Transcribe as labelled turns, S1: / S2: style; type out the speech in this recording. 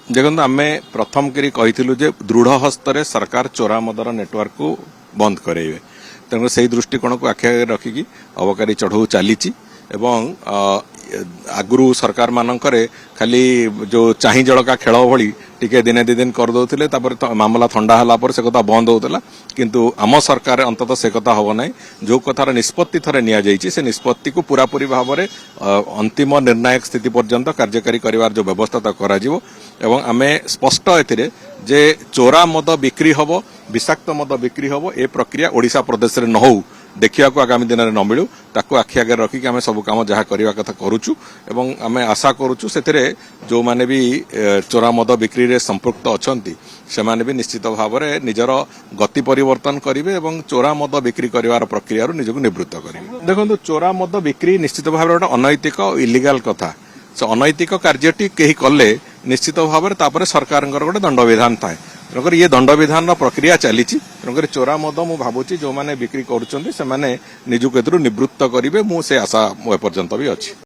S1: देखो आम प्रथम करी कही दृढ़ हस्तर सरकार चोरा मदर नेटवर्क को बंद कराइबे तेणु से दृष्टिकोण को आखि आगे रखिकी अबकारी चढ़ऊ चली आगु सरकार मानकरे खाली जो चाही जड़का खेल भली टिके दिने दी दिन कर दौले मामला थंडा हला पर से कथा बंद होता किंतु आम सरकार अंततः से कथा हम ना जो कथार निष्पत्ति थरे निया जाइछि से निष्पत्ति को पूरापूरी भाव में अंतिम निर्णायक स्थिति पर्यंत कार्यकारी करिवार जो व्यवस्था करा जिवो एवं आमे स्पष्ट एथिरे जे चोरा मद बिक्री हबो विषाक्त मद बिक्री हबो ए प्रक्रिया ओडिशा प्रदेश रे न हो देखा आगामी दिन में न मिलू ताकू आखि आगे रखिक आम सब कम जहाँ करवा कथा करुचु एवं आम आशा करुचु से जो माने भी चोरा मद बिक्री रे संपृक्त अछंती से माने भी निश्चित भाव में निजर गति परिवर्तन करेंगे और चोरा मद बिक्री कर प्रक्रिया निजक निवृत्त करेंगे। देखो चोरा मद बिक्री निश्चित भाव में गोटे अनैतिक इलिगाल कथा से अनैतिक कार्यटी कहीं कले निश्चित भाव में सरकार गोटे दंडविधान थाए तेणुक ये दंडविधान प्रक्रिया चली तेणुक चोरा मद मु भावुची जो माने बिक्री करुछंती से माने निजुक एथुरु निवृत्त करिवे मु से आशा मो पर्यंत भी अछि।